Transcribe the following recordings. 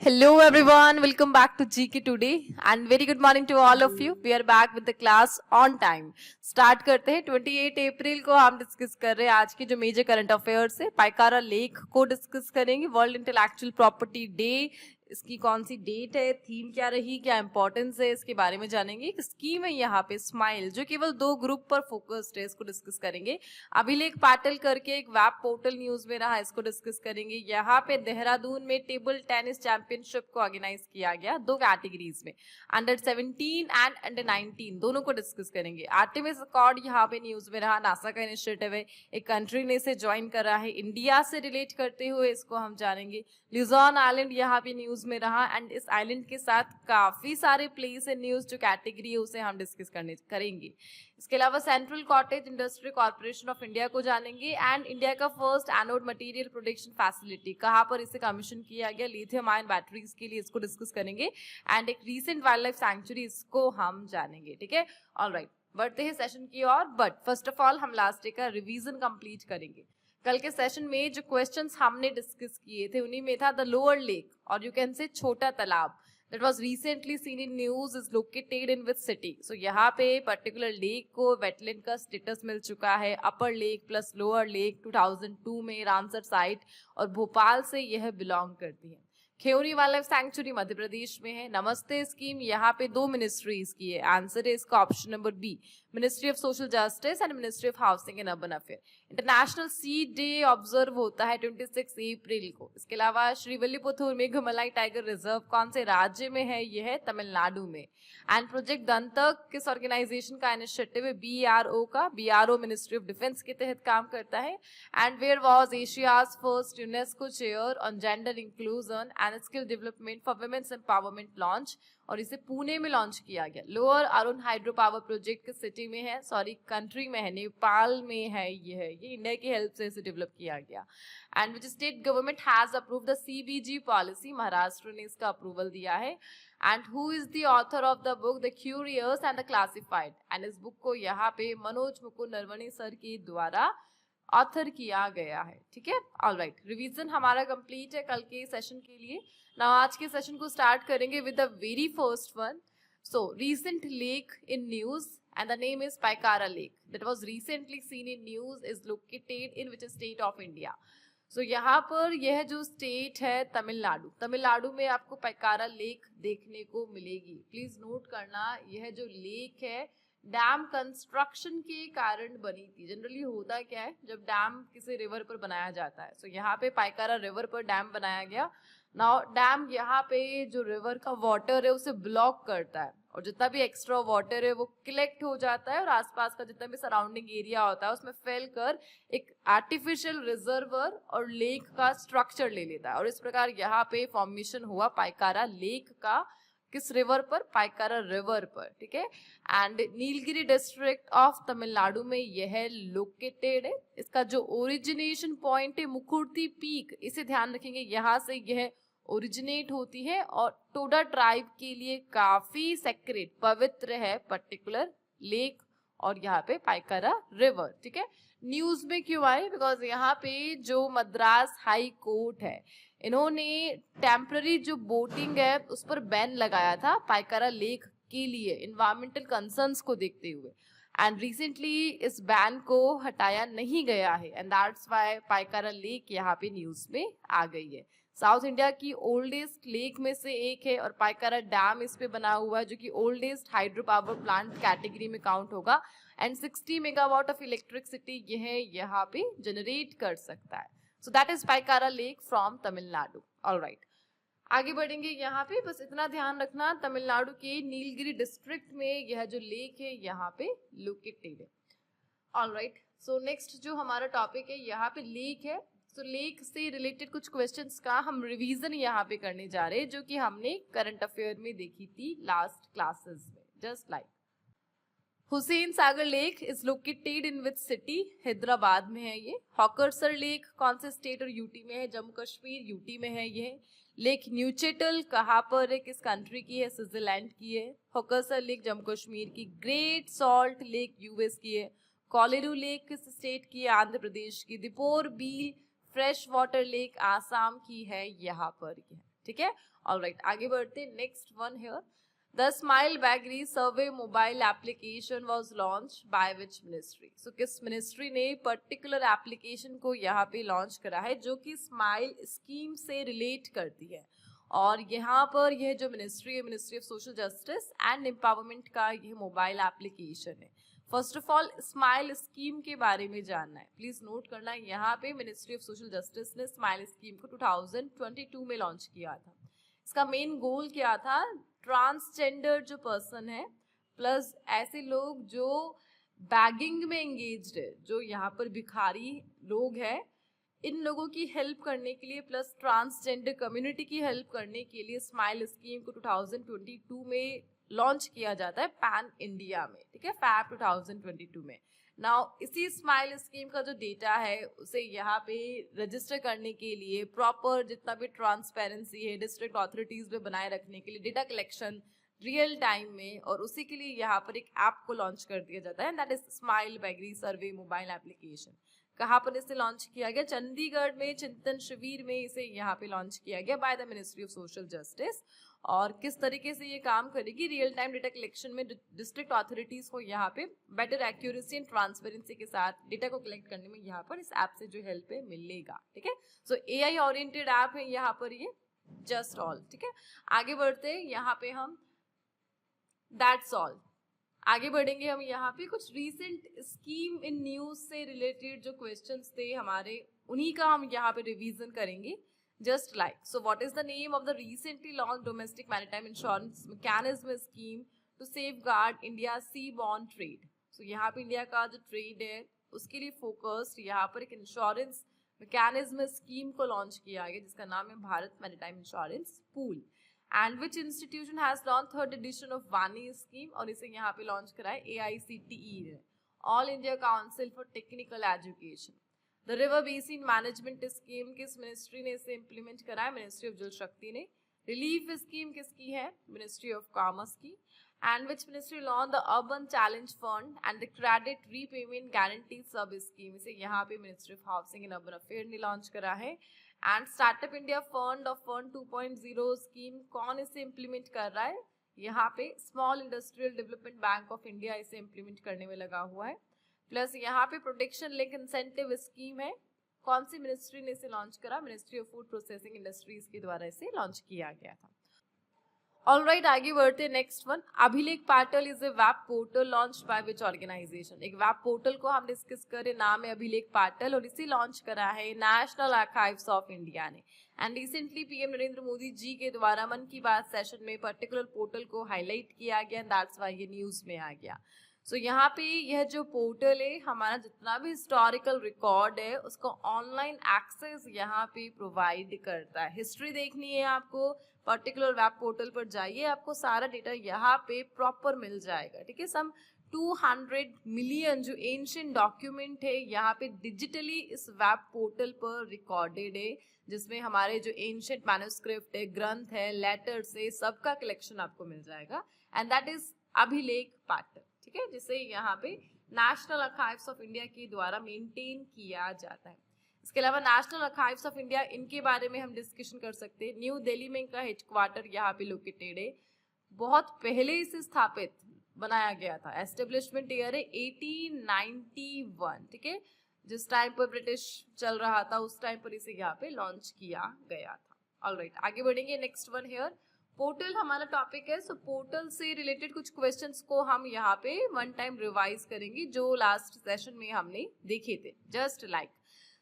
Hello everyone, welcome back to GK today and very good morning to all of you. We are back with the class on time. Start करते हैं 28 अप्रैल को हम discuss कर रहे हैं आज की जो मेजर करंट अफेयर्स है. पाइकारा लेक को डिस्कस करेंगे. वर्ल्ड इंटेलेक्चुअल प्रॉपर्टी डे, इसकी कौन सी डेट है, थीम क्या रही, क्या इंपॉर्टेंस है, इसके बारे में जानेंगे. एक स्कीम है यहाँ पे स्माइल जो केवल 2 ग्रुप पर फोकस्ड है, इसको डिस्कस करेंगे. अभिलेख पाटिल करके एक वेब पोर्टल न्यूज में रहा, इसको डिस्कस करेंगे. यहाँ पे देहरादून में टेबल टेनिस चैंपियनशिप को ऑर्गेनाइज किया गया 2 कैटेगरीज में, अंडर 17 एंड अंडर 19 दोनों को डिस्कस करेंगे. आर्टेमिस अकॉर्ड यहाँ पे न्यूज में रहा, नासा का इनिशिएटिव है, एक कंट्री ने इसे ज्वाइन करा है, इंडिया से रिलेट करते हुए इसको हम जानेंगे. ल्यूजॉन आइलैंड यहाँ पे न्यूज में रहा एंड इस आइलैंड के साथ काफी सारे प्लेस इन न्यूज जो कैटेगरी है उसे हम डिस्कस करेंगे. इसके अलावा central cottage industry corporation of India को जानेंगे एंड इंडिया का first anode material production facility कहाँ पर इसे कमीशन किया गया, लिथियम आयन बैटरीज के लिए, इसको डिस्कस करेंगे. एंड एक रीसेंट वाइल्ड लाइफ सैंक्चुरी, इसको हम जानेंगे. ठीक है, ऑलराइट, बढ़ते हैं सेशन की ओर. बट फर्स्ट ऑफ ऑल हम लास्ट डे का रिवीजन कंप्लीट करेंगे. कल के सेशन में जो क्वेश्चंस हमने डिस्कस किए थे उन्हीं में था द लोअर लेक और यू कैन से छोटा तालाब that was recently seen in news is located in which city. So यहाँ पे पर्टिकुलर लेक को वेटलैंड का स्टेटस मिल चुका है. अपर लेक प्लस लोअर लेक 2002 में रामसर साइट और भोपाल से यह बिलोंग करती है. खेवरी wild life sanctuary Madhya Pradesh में है. नमस्ते स्कीम यहाँ पे 2 मिनिस्ट्रीज की है. आंसर है इसका option number B, ministry of social justice and ministry of housing and urban affair. International sea day observe होता है 26 अप्रैल को. इसके अलावा श्रीविल्लीपुतूर मेघमलाई टाइगर रिजर्व कौन से राज्य में है, यह है तमिलनाडु में. एंड प्रोजेक्ट दंतक किस ऑर्गेनाइजेशन का इनिशिएटिव है, BRO का. BRO मिनिस्ट्री ऑफ डिफेंस के तहत काम करता है. And where was Asia's first UNESCO chair on gender inclusion and skill development for women's empowerment launch, और इसे पुणे में लॉन्च किया गया. Lower Arun hydro power project किस सिटी में है, सॉरी कंट्री में है, नेपाल में है. ये इंडिया की हेल्प से इसे डेवलप किया गया. And which state government has approved the CBG policy, Maharashtra ने इसका अप्रूवल दिया है. And who is the author of the book the curious and the classified, and इस बुक को यहाँ पे मनोज मुकुंद नरवणे सर के द्वारा ऑथर किया गया है. ठीक है, ऑलराइट, रिवीजन हमारा कंप्लीट है कल के सेशन के लिए. नाउ आज के सेशन को स्टार्ट करेंगे with the very first one. So recent lake in news and the name is Paikara Lake that was recently seen in news is located in which state of India. So यहाँ पर यह जो state है तमिलनाडु, तमिलनाडु में आपको Pykara lake देखने को मिलेगी. प्लीज नोट करना, यह जो लेक है डैम कंस्ट्रक्शन के कारण बनी थी. जनरली होता क्या है जब डैम किसी रिवर पर बनाया जाता है, सो यहाँ पे पाइकारा रिवर पर डैम बनाया गया. नाउ डैम यहाँ पे जो रिवर का वाटर है उसे ब्लॉक करता है और जितना भी एक्स्ट्रा वाटर है वो कलेक्ट हो जाता है और आसपास का जितना भी सराउंडिंग एरिया होता है उसमें फैल कर एक आर्टिफिशियल रिजर्वर और लेक का स्ट्रक्चर ले लेता है. और इस प्रकार यहाँ पे फॉर्मेशन हुआ पाइकारा लेक का. किस रिवर पर, पाइकारा रिवर पर. ठीक है, and Nilgiri district of Tamil Nadu में यह लोकेटेड है. इसका जो ओरिजिनेशन पॉइंट है मुकुर्ती पीक, इसे ध्यान रखेंगे, यहाँ से यह ओरिजिनेट होती है और टोडा ट्राइब के लिए काफी सेक्रेट पवित्र है पर्टिकुलर लेक और यहाँ पे पाइकारा रिवर. ठीक है, न्यूज में क्यों आए, बिकॉज यहाँ पे जो मद्रास हाई कोर्ट है इन्होंने टेम्पररी जो बोटिंग है उस पर बैन लगाया था पाइकारा लेक के लिए इन्वायरमेंटल कंसर्न्स को देखते हुए. एंड रिसेंटली इस बैन को हटाया नहीं गया है and that's why Pykara lake यहाँ पे न्यूज में आ गई है. साउथ इंडिया की ओल्डेस्ट लेक में से एक है और पाइकारा डैम इस पे बना हुआ है जो कि oldest hydro power plant category में काउंट होगा. एंड 60 मेगावाट ऑफ इलेक्ट्रिसिटी यह यहाँ पे जनरेट कर सकता है. So that is Pykara lake from Tamil Nadu. Alright, आगे बढ़ेंगे. यहाँ पे बस इतना ध्यान रखना, तमिलनाडु के नीलगिरी डिस्ट्रिक्ट में यह जो लेक है यहाँ पे लोकेटेड है. ऑलराइट, सो नेक्स्ट जो हमारा टॉपिक है यहाँ पे लेक है. तो लेक से रिलेटेड कुछ क्वेश्चंस का हम रिवीजन यहाँ पे करने जा रहे हैं जो कि हमने करंट अफेयर में देखी थी लास्ट क्लासेस में. Just like Hussain Sagar lake is located in which city, Hyderabad में है ये. हॉकरसर लेक कौन से स्टेट और यूटी में है, जम्मू कश्मीर यूटी में है ये. लेक न्यूचेटल कहाँ पर है, किस कंट्री की है, स्विट्जरलैंड की है. हॉकरसर लेक जम्मू कश्मीर की. ग्रेट सॉल्ट लेक यूएस की है. कोलेरू लेक किस स्टेट की है, आंध्र प्रदेश की. Deepor Beel fresh water lake Assam की है यहाँ पर. ठीक है। ऑलराइट, आगे बढ़ते next one here. The smile beggary survey mobile application was launch by which ministry. So किस मिनिस्ट्री ने पर्टिकुलर एप्लीकेशन को यहाँ पे लॉन्च करा है जो कि स्माइल स्कीम से रिलेट करती है। और यहाँ पर यह जो मिनिस्ट्री है, ministry of social justice and empowerment का यह मोबाइल एप्लीकेशन है। First of all smile scheme के बारे में जानना है, प्लीज नोट करना है। यहाँ पे मिनिस्ट्री ऑफ सोशल जस्टिस ने स्माइल स्कीम को 2022 में लॉन्च किया था। इसका मेन गोल क्या था, ट्रांसजेंडर जो पर्सन है प्लस ऐसे लोग जो बैगिंग में एंगेज्ड है, जो यहाँ पर भिखारी लोग हैं, इन लोगों की हेल्प करने के लिए प्लस ट्रांसजेंडर कम्युनिटी की हेल्प करने के लिए स्माइल स्कीम को 2022 में लॉन्च किया जाता है पैन इंडिया में, ठीक है, फैब 2022 में। नाउ इसी स्माइल स्कीम का जो डेटा है उसे यहाँ पे रजिस्टर करने के लिए प्रॉपर जितना भी ट्रांसपेरेंसी है डिस्ट्रिक्ट अथॉरिटीज में बनाए रखने के लिए डेटा कलेक्शन रियल टाइम में, और उसी के लिए यहाँ पर एक ऐप को लॉन्च कर दिया जाता है, that is smile beggary survey mobile application. कहाँ पर इसे लॉन्च किया गया, चंडीगढ़ में चिंतन शिविर में इसे यहाँ पे लॉन्च किया गया by the ministry of social justice. और किस तरीके से ये काम करेगी, रियल टाइम डेटा कलेक्शन में डिस्ट्रिक्ट अथॉरिटीज को यहाँ पे बेटर एक्यूरेसी एंड ट्रांसपेरेंसी के साथ डेटा को कलेक्ट करने में यहाँ पर इस ऐप से जो हेल्प है मिलेगा, ठीक है। सो एआई ओरिएंटेड ऐप है यहाँ पर ये, जस्ट ऑल, ठीक है। आगे बढ़ते हैं यहाँ पे हम, दैट्स ऑल। आगे बढ़ेंगे हम यहाँ पे कुछ रीसेंट स्कीम इन न्यूज से रिलेटेड जो क्वेश्चंस थे हमारे, उन्हीं का हम यहाँ पे रिवीजन करेंगे। Just like, so what is the name of the recently launched domestic maritime insurance mechanism scheme to safeguard India's seaborne trade? So यहाँ पे इंडिया का जो ट्रेड है उसके लिए फोकस्ड यहाँ पर एक इंश्योरेंस मैकेनिज्म स्कीम को लॉन्च किया गया जिसका नाम है Bharat maritime insurance pool. And which institution has launch third edition of वानी स्कीम, और इसे यहाँ पे लॉन्च करा है AICTE ने, all India council for technical education. The river basin management scheme किस मिनिस्ट्री ने इसे इम्प्लीमेंट करा है, मिनिस्ट्री ऑफ जल शक्ति ने। रिलीफ स्कीम किसकी है, मिनिस्ट्री ऑफ कॉमर्स की। And which ministry launch the urban challenge fund and the credit repayment guarantee सब स्कीम, इसे यहाँ पे ministry of housing and urban affair ने लॉन्च करा है। And startup India fund of fund 2.0 scheme कौन इसे इम्प्लीमेंट कर रहा है, यहाँ पे small industrial development bank of India इसे इम्प्लीमेंट करने में लगा हुआ है। प्लस यहाँ पे प्रोटेक्शन लिंक इंसेंटिव स्कीम है, कौन सी मिनिस्ट्री ने इसे लॉन्च करा, ministry of food processing industries के द्वारा इसे लॉन्च किया गया था। ऑलराइट, आगे बढ़ते next one. Abhilekh portal is a web portal launched by which organisation. एक वेब पोर्टल को हम डिस्कस करें, नाम है अभिलेख पोर्टल और इसे लॉन्च करा है नेशनल आर्काइव्स ऑफ इंडिया ने। And recently PM Narendra Modi ji के द्वारा मन की बात सेशन में पर्टिकुलर पोर्टल को हाईलाइट किया गया, दैट्स व्हाई ये न्यूज में आ गया। सो यहाँ पे यह जो पोर्टल है हमारा जितना भी हिस्टोरिकल रिकॉर्ड है उसको ऑनलाइन एक्सेस यहाँ पे प्रोवाइड करता है। हिस्ट्री देखनी है आपको, पर्टिकुलर वेब पोर्टल पर जाइए, आपको सारा डेटा यहाँ पे प्रॉपर मिल जाएगा, ठीक है। सम 200 मिलियन जो एंशिएंट डॉक्यूमेंट है यहाँ पे डिजिटली इस वेब पोर्टल पर रिकॉर्डेड है, जिसमें हमारे जो एंशिएंट मैन्युस्क्रिप्ट है, ग्रंथ है, लेटर्स है, सबका कलेक्शन आपको मिल जाएगा। एंड दैट इज अभिलेख पोर्टल, ठीक है, जिसे यहाँ पे नेशनल आर्काइव्स ऑफ इंडिया के द्वारा मेंटेन किया जाता है। इसके अलावा नेशनल आर्काइव्स ऑफ इंडिया, इनके बारे में हम डिस्कशन कर सकते हैं। न्यू दिल्ली में इनका हेडक्वार्टर यहाँ पे लोकेटेड है, बहुत पहले इसे स्थापित बनाया गया था। एस्टेब्लिशमेंट ईयर है 1891, ठीक है, जिस टाइम पर ब्रिटिश चल रहा था उस टाइम पर इसे यहाँ पे लॉन्च किया गया था। ऑलराइट, आगे बढ़ेंगे नेक्स्ट वन हियर। पोर्टल हमारा टॉपिक है, सो पोर्टल से रिलेटेड कुछ क्वेश्चंस को हम यहाँ पे वन टाइम रिवाइज करेंगे जो लास्ट सेशन में हमने देखे थे। Just like,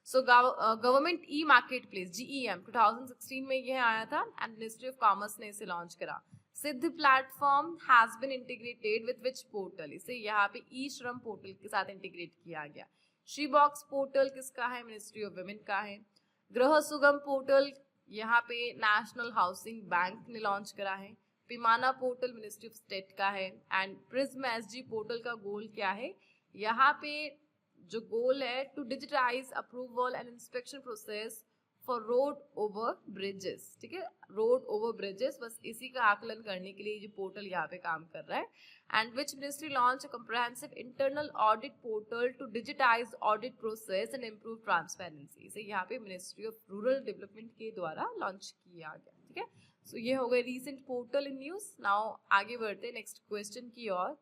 so government e market place GEM 2016 में यह आया था एंड मिनिस्ट्री ऑफ कॉमर्स ने इसे लॉन्च करा। Siddh platform has been integrated with which portal, इसे यहाँ पे ई श्रम पोर्टल के साथ इंटीग्रेट किया गया। शी बॉक्स पोर्टल किसका है, मिनिस्ट्री ऑफ वुमेन का है। गृह सुगम पोर्टल यहाँ पे नेशनल हाउसिंग बैंक ने लॉन्च करा है। पैमाना पोर्टल मिनिस्ट्री ऑफ स्टेट का है। एंड प्रिज्म SG पोर्टल का गोल क्या है, यहाँ पे जो गोल है to digitise approval and inspection process for road over bridges, ठीक है, रोड ओवर ब्रिजेस, बस इसी का आकलन करने के लिए ये पोर्टल यहाँ पे काम कर रहा है। And which ministry launch a comprehensive internal audit portal to digitise audit process and improve transparency, इसे यहाँ पे मिनिस्ट्री ऑफ रूरल डेवलपमेंट के द्वारा लॉन्च किया गया। ठीक है। सो ये हो गए recent portal in news. Now आगे बढ़ते नेक्स्ट क्वेश्चन की ओर।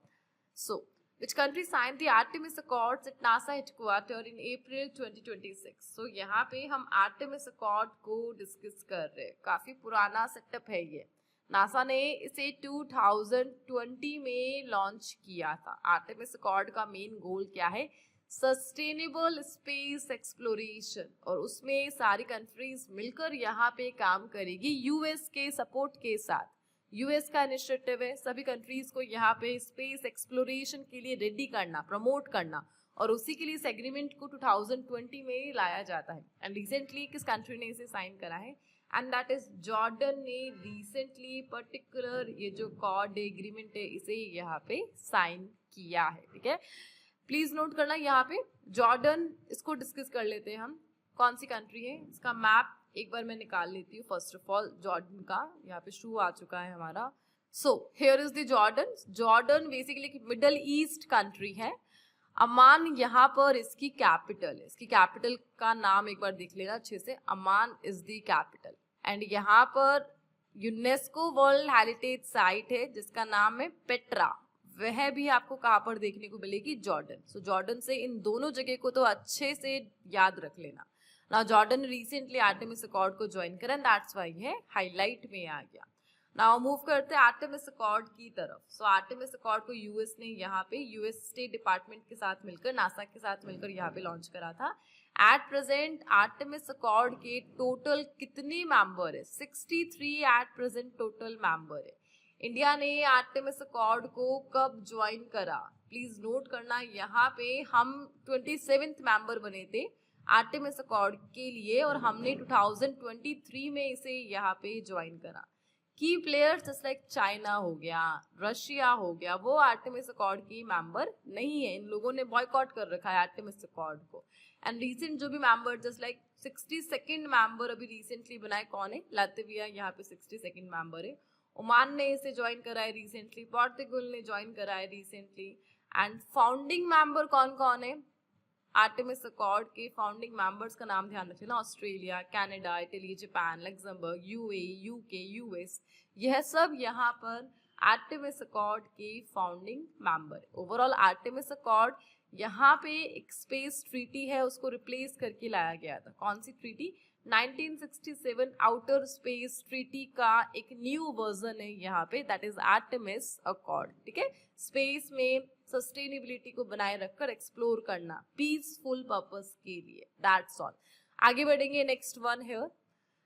सो which country signed the Artemis Accords at NASA headquarters in April 2026? So यहाँ पे हम Artemis Accord को डिस्कस कर रहे हैं। काफी पुराना सेटअप है ये। नासा ने इसे 2020 में लॉन्च किया था। आर्टेमिस अकॉर्ड का मेन गोल क्या है? सस्टेनेबल स्पेस एक्सप्लोरेशन, और उसमें सारी कंट्रीज मिलकर यहाँ पे काम करेगी यूएस के सपोर्ट के साथ। यूएस का इनिशिएटिव है सभी कंट्रीज को यहाँ पे स्पेस एक्सप्लोरेशन के लिए रेडी करना, प्रमोट करना, और उसी के लिए इस एग्रीमेंट को 2020 में लाया जाता है। एंड रिसेंटली किस कंट्री ने इसे साइन करा है? एंड दैट इज जॉर्डन ने रिसेंटली पर्टिकुलर ये जो कॉड एग्रीमेंट है इसे यहाँ पे साइन किया है, ठीक है। प्लीज नोट करना यहाँ पे जॉर्डन, इसको डिस्कस कर लेते हैं हम। कौन सी कंट्री है? इसका मैप एक बार मैं निकाल लेती हूँ। फर्स्ट ऑफ ऑल जॉर्डन का यहाँ पे शू आ चुका है हमारा। So here is the Jordan. Jordan basically middle east country है। अमान यहाँ पर इसकी कैपिटल है। इसकी कैपिटल का नाम एक बार देख लेना अच्छे से। अमान इज द कैपिटल। एंड यहाँ पर यूनेस्को वर्ल्ड हेरिटेज साइट है जिसका नाम है पेट्रा, वह भी आपको कहाँ पर देखने को मिलेगी? जॉर्डन। सो जॉर्डन से इन दोनों जगह को तो अच्छे से याद रख लेना। Now Jordan recently Artemis accord को ज्वाइन करा, दैट्स व्हाई ये हाईलाइट में आ गया। नाउ मूव करते हैं आर्टेमिस अकॉर्ड की तरफ। सो आर्टेमिस अकॉर्ड को यूएस ने यहाँ पे यूएस स्टेट डिपार्टमेंट के साथ मिलकर, नासा के साथ मिलकर यहाँ पे लॉन्च करा था। एट प्रेजेंट आर्टेमिस अकॉर्ड के टोटल कितने मेंबर है? 63 एट प्रेजेंट टोटल मेंबर है। इंडिया ने आर्टेमिस अकॉर्ड को कब ज्वाइन करा? प्लीज नोट करना, यहाँ पे हम 27th मेंबर बने थे आर्टेमिस अकॉर्ड के लिए, और हमने 2023 में इसे यहाँ पे ज्वाइन करा। की प्लेयर्स जस्ट लाइक चाइना हो गया, रशिया हो गया, वो आर्टेमिस अकॉर्ड की मेंबर नहीं है। इन लोगों ने बॉयकॉट कर रखा है आर्टेमिस अकॉर्ड को। एंड रिसेंट जो भी member just like 62nd member अभी रिसेंटली बनाए, कौन है? लातविया यहाँ पे 62nd मेंबर है। ओमान ने इसे ज्वाइन करा है रिसेंटली, पोर्टुगल ने ज्वाइन करा है रिसेंटली। एंड फाउंडिंग मेंबर कौन कौन है? आर्टेमिस अकॉर्ड के फाउंडिंग मेंबर्स का नाम ध्यान रखना। Australia, Canada, Italy, Japan, Luxembourg, UAE, UK, US, यह सब यहाँ पर आर्टेमिस अकॉर्ड के founding member. Overall Artemis accord यहाँ पे एक स्पेस ट्रीटी है, उसको रिप्लेस करके लाया गया था। कौन सी ट्रीटी? 1967 आउटर स्पेस ट्रीटी का एक न्यू वर्जन है यहाँ पे, दैट इज आर्टेमिस अकॉर्ड, ठीक है। स्पेस में सस्टेनेबिलिटी को बनाए रखकर एक्सप्लोर करना पीसफुल पर्पस के लिए, दैट्स ऑल। आगे बढ़ेंगे, next one here.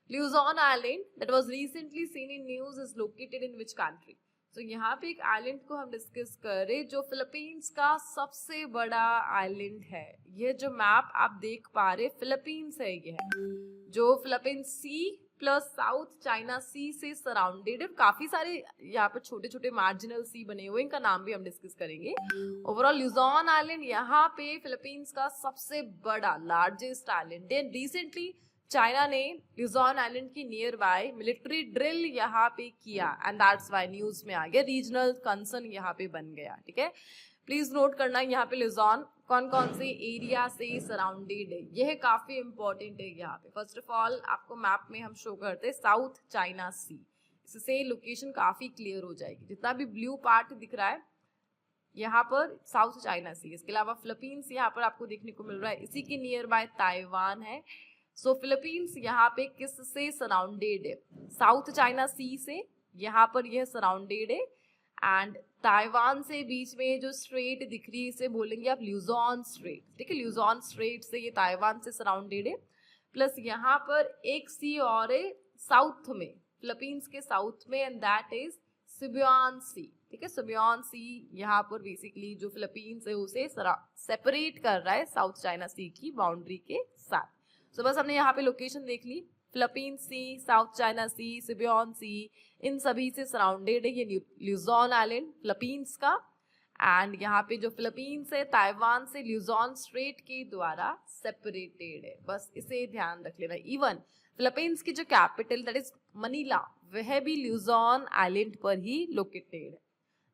Luzon island that was recently seen in news is located in which country? तो यहाँ पे एक आइलैंड को हम डिस्कस कर रहे जो फिलीपींस का सबसे बड़ा आइलैंड है। ये जो मैप आप देख पा रहे फिलीपींस है, ये है जो Philippines sea plus south China sea से सराउंडेड है। काफी सारे यहाँ पर छोटे छोटे मार्जिनल सी बने हुए, इनका नाम भी हम डिस्कस करेंगे। ओवरऑल ल्यूजॉन आइलैंड यहाँ पे फिलीपींस का सबसे बड़ा लार्जेस्ट आइलैंड है। रिसेंटली चाइना ने ल्यूजॉन आइलैंड की नियर बाय मिलिट्री ड्रिल यहाँ पे किया, एंड दैट्स व्हाई न्यूज में आ गया, रीजनल कंसर्न यहाँ पे बन गया, ठीक है। प्लीज नोट करना यहाँ पे ल्यूजॉन कौन कौन से एरिया से सराउंडेड है, यह काफी इंपॉर्टेंट है यहाँ पे। फर्स्ट ऑफ ऑल आपको मैप में हम शो करते हैं साउथ चाइना सी, इससे लोकेशन काफी क्लियर हो जाएगी। जितना भी ब्लू पार्ट दिख रहा है यहाँ पर साउथ चाइना सी, इसके अलावा फिलीपींस यहाँ पर आपको देखने को मिल रहा है, इसी के नियर बाय ताइवान है। सो फिलीपींस यहाँ पे किससे सराउंडेड है? साउथ चाइना सी से यहाँ पर यह सराउंडेड है, एंड ताइवान से बीच में जो स्ट्रेट दिख रही है इसे बोलेंगे आप ल्यूजॉन स्ट्रेट, ठीक है। ल्यूजॉन स्ट्रेट से ये ताइवान से सराउंडेड है। प्लस यहाँ पर एक सी और है साउथ में, फिलीपींस के साउथ में, एंड दैट इज सिबियान सी, ठीक है। सिबियान सी यहाँ पर बेसिकली जो फिलीपींस है उसे सेपरेट कर रहा है साउथ चाइना सी की बाउंड्री के साथ। तो बस हमने यहाँ पे लोकेशन देख ली, फिलीपींस सी, साउथ चाइना सी, सिबियान सी, इन सभी से सराउंडेड है ये ल्यूजॉन आइलैंड फिलीपींस का। एंड यहाँ पे जो फिलीपींस है ताइवान से ल्यूजॉन स्ट्रेट के द्वारा सेपरेटेड है, बस इसे ध्यान रख लेना। इवन फिलीपींस की जो कैपिटल दैट इज मनीला, वह भी ल्यूजॉन आइलैंड पर ही लोकेटेड है।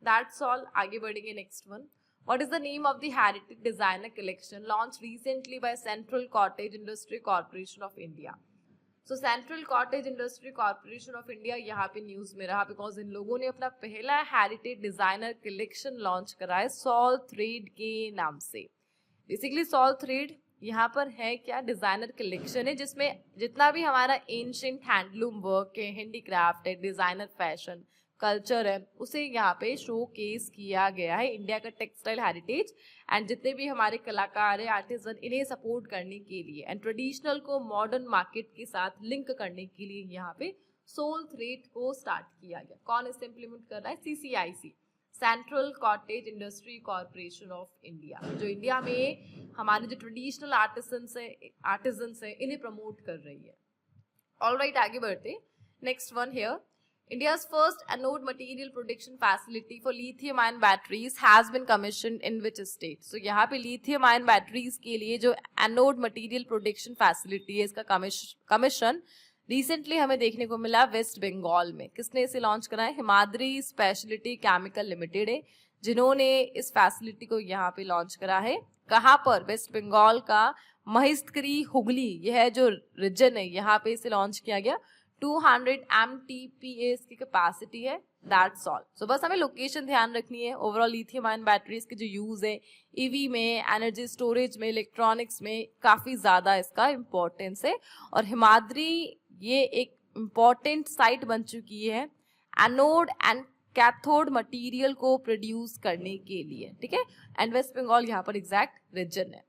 That's all. आगे बढ़ेंगे, next one. What is the name of the heritage designer collection launched recently by Central Cottage Industry Corporation of India? So central cottage industry corporation of India यहाँ पे news में रहा because in लोगों ने अपना पहला हेरिटेज डिजाइनर कलेक्शन लॉन्च करा है सॉल थ्रेड के नाम से। बेसिकली सॉल थ्रेड यहाँ पर है क्या, डिजाइनर कलेक्शन है जिसमें जितना भी हमारा एंशिएंट हैंडलूम वर्क है, हैंडीक्राफ्ट है, डिजाइनर फैशन कल्चर है, उसे यहाँ पे शोकेस किया गया है। इंडिया का टेक्सटाइल हेरिटेज एंड जितने भी हमारे कलाकार है, आर्टिजन, इन्हें सपोर्ट करने के लिए एंड ट्रेडिशनल को मॉडर्न मार्केट के साथ लिंक करने के लिए यहाँ पे सोल थ्रेड को स्टार्ट किया गया। कौन इसे इम्प्लीमेंट कर रहा है? CCIC, central cottage industry corporation of India, जो इंडिया में हमारे जो ट्रेडिशनल आर्टिजन्स है इन्हें प्रमोट कर रही है। ऑलराइट, आगे बढ़ते। Next one here, India's first anode material production facility for lithium-ion batteries has been commissioned in which state? So यहाँ पे lithium-ion batteries के लिए जो anode material production facility है, इसका कमीशन रिसेंटली हमें देखने को मिला वेस्ट बंगाल में। किसने इसे लॉन्च करा है? हिमाद्री स्पेशलिटी केमिकल लिमिटेड है जिन्होंने इस फैसिलिटी को यहाँ पे लॉन्च करा है। कहाँ पर? वेस्ट बंगाल का महिष्करी हुगली, यह जो रीजन है यहाँ पे इसे लॉन्च किया गया। 200 MTPA की कैपेसिटी है, दैट्स ऑल। सो बस हमें लोकेशन ध्यान रखनी है। ओवरऑल लिथियम आयन बैटरीज के जो यूज है ईवी में, एनर्जी स्टोरेज में, इलेक्ट्रॉनिक्स में काफी ज्यादा इसका इम्पोर्टेंस है। और हिमाद्री ये एक इम्पोर्टेंट साइट बन चुकी है एनोड एंड कैथोड मटेरियल को प्रोड्यूस करने के लिए, ठीक है। एंड वेस्ट बंगाल यहाँ पर एग्जैक्ट रीजन है।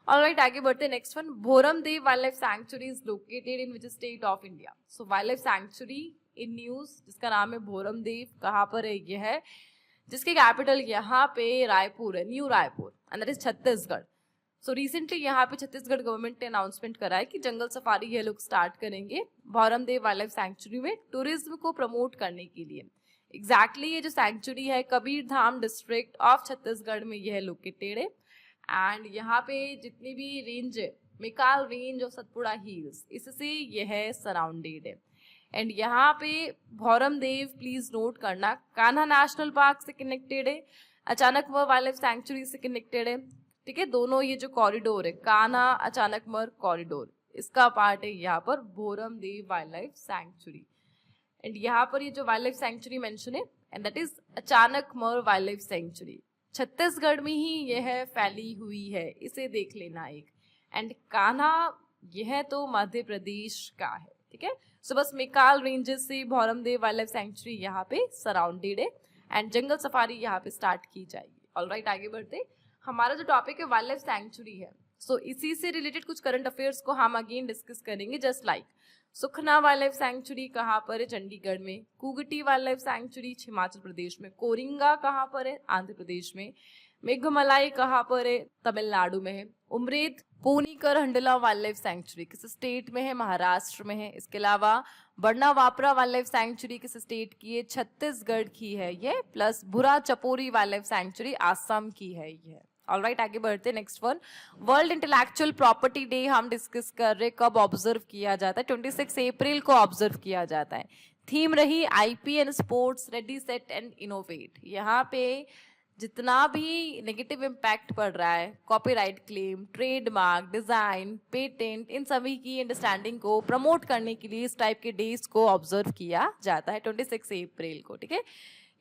ऑलराइट, आगे बढ़ते। Next one, Bhoramdeo wild life sanctuary is located in which state of India? So wild life sanctuary in news जिसका नाम है भोरमदेव, कहाँ पर है? यह है जिसकी कैपिटल यहाँ पे रायपुर है, new Raipur, and that is Chhattisgarh. So recently यहाँ पे छत्तीसगढ़ गवर्नमेंट ने अनाउंसमेंट करा है कि जंगल सफारी ये लोग स्टार्ट करेंगे भोरमदेव वाइल्ड लाइफ सैंक्चुरी में टूरिज्म को प्रमोट करने के लिए। एग्जैक्टली ये जो सैंक्चुरी है कबीर धाम डिस्ट्रिक्ट ऑफ छत्तीसगढ़ में यह लोकेटेड है। एंड यहाँ पे जितनी भी रेंज है, मिकाल रेंज और सतपुड़ा हिल्स, इससे यह सराउंडेड है। एंड यहाँ पे भोरमदेव प्लीज नोट करना कान्हा नेशनल पार्क से कनेक्टेड है, अचानकमर वाइल्ड लाइफ सैंक्चुरी से कनेक्टेड है, ठीक है। दोनों ये जो कॉरिडोर है कान्हा अचानकमर कॉरिडोर, इसका पार्ट है यहाँ पर Bhoramdeo wild life sanctuary. And यहाँ पर ये जो वाइल्ड लाइफ सैंक्चुरी मेंशन है and that is Achanakmar wild life sanctuary, Chhattisgarh में ही यह फैली हुई है, इसे देख लेना एक। एंड कान्हा यह तो मध्य प्रदेश का है, ठीक है। सो बस मिकाल रेंजेस से भोरमदेव वाइल्ड लाइफ सैंक्चुरी यहाँ पे सराउंडेड है एंड जंगल सफारी यहाँ पे स्टार्ट की जाएगी। ऑलराइट, आगे बढ़ते। हमारा जो टॉपिक है वाइल्ड लाइफ सैंक्चुरी है, सो इसी से रिलेटेड कुछ करंट अफेयर्स को हम अगेन डिस्कस करेंगे। जस्ट लाइक सुखना वाइल्ड लाइफ सैंक्चुरी कहाँ पर है? चंडीगढ़ में। कुगटी wild life sanctuary Himachal Pradesh में। कोरिंगा कहाँ पर है? आंध्र प्रदेश में। मेघमलाई कहाँ पर है? तमिलनाडु में है। उमरेद पोनीकर हंडला वाइल्ड लाइफ सैंक्चुरी किस स्टेट में है? महाराष्ट्र में है। इसके अलावा बड़ना वापरा वाइल्ड लाइफ सैंक्चुरी किस स्टेट की है? छत्तीसगढ़ की है ये। प्लस बुरा Chapori wild life sanctuary Assam की है ये। ऑलराइट, आगे बढ़ते। Next one, world Intellectual property day हम डिस्कस कर रहे, कब ऑब्जर्व किया जाता है? 26 अप्रैल को ऑब्जर्व किया जाता है। थीम रही IP and sports, ready set and innovate. यहाँ पे जितना भी नेगेटिव इम्पैक्ट पड़ रहा है, copyright claim, trademark, design, patent, इन सभी की अंडरस्टैंडिंग को प्रमोट करने के लिए इस टाइप के डेज को ऑब्जर्व किया जाता है 26 अप्रैल को, ठीक है।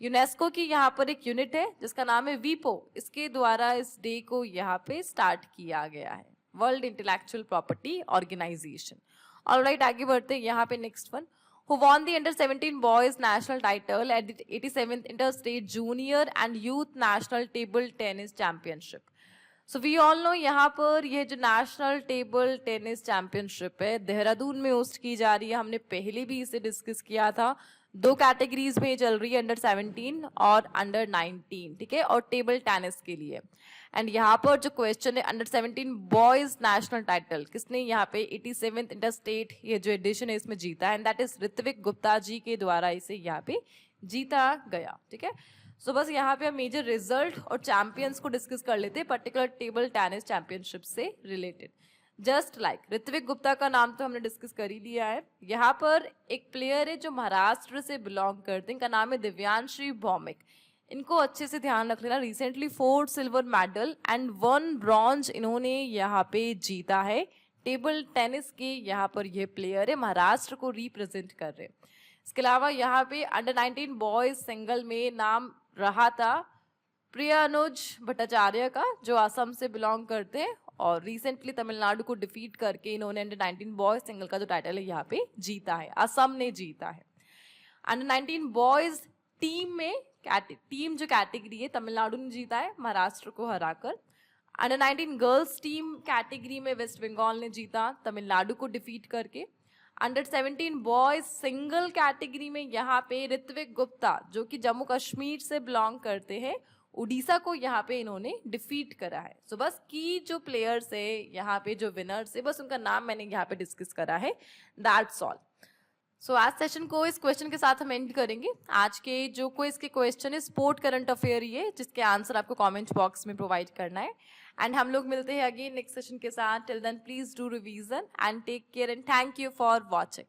यूनेस्को की यहाँ पर एक यूनिट है जिसका नाम है वीपो, इसके द्वारा इस डे को यहाँ पे स्टार्ट किया गया है, World Intellectual Property Organisation. Alright, आगे बढ़ते हैं यहाँ पे। Next one, who won the under-17 boys national title at the 87th interstate junior and youth national table tennis championship? So we all know यहाँ पर यह जो नेशनल टेबल टेनिस चैंपियनशिप है देहरादून में होस्ट की जा रही है। हमने पहले भी इसे डिस्कस किया था। 2 कैटेगरीज में चल रही है, अंडर 17 और अंडर 19, ठीक है, और टेबल टेनिस के लिए। एंड यहाँ पर जो क्वेश्चन है, अंडर 17 बॉयज नेशनल टाइटल किसने यहाँ पे 87th इंटरस्टेट ये जो एडिशन है इसमें जीता है, and that is Ritwik Gupta ji के द्वारा इसे यहाँ पे जीता गया, ठीक है। सो बस यहाँ पे हम मेजर रिजल्ट और चैंपियंस को डिस्कस कर लेते हैं पर्टिकुलर टेबल टेनिस चैंपियनशिप से related. Just like Ritvik Gupta का नाम तो हमने डिस्कस कर ही लिया है। यहाँ पर एक प्लेयर है जो महाराष्ट्र से बिलोंग करते हैं, इनका नाम है दिव्यांशी भौमिक। इनको अच्छे से ध्यान रख लेना। Recently 4 silver medal and 1 bronze इन्होंने यहाँ पे जीता है टेबल टेनिस के यहाँ पर ये प्लेयर है, महाराष्ट्र को रिप्रेजेंट कर रहे हैं। इसके अलावा यहाँ पे अंडर 19 बॉयज सिंगल में नाम रहा था प्रियानुज भट्टाचार्य का, जो असम से बिलोंग करते हैं और रिसेंटली तमिलनाडु को डिफीट करके इन्होंने अंडर 19 बॉयज सिंगल का जो टाइटल है यहाँ पे जीता है, असम ने जीता है। अंडर 19 बॉयज टीम में टीम जो कैटेगरी है तमिलनाडु ने जीता है महाराष्ट्र को हराकर। अंडर 19 गर्ल्स टीम कैटेगरी में वेस्ट बंगाल ने जीता तमिलनाडु को डिफीट करके। अंडर 17 बॉयज सिंगल कैटेगरी में यहाँ पे ऋत्विक गुप्ता जो कि जम्मू कश्मीर से बिलोंग करते हैं, उड़ीसा को यहाँ पे इन्होंने डिफीट करा है। सो बस की जो प्लेयर्स है यहाँ पे जो विनर्स है बस उनका नाम मैंने यहाँ पे डिस्कस करा है, दैट्स ऑल। सो आज सेशन को इस क्वेश्चन के साथ हम एंड करेंगे। आज के जो क्विज के क्वेश्चन है स्पोर्ट करंट अफेयर ही है, जिसके आंसर आपको कमेंट बॉक्स में प्रोवाइड करना है। एंड हम लोग मिलते हैं अगेन नेक्स्ट सेशन के साथ। Till then please do revision and take care and thank you for watching.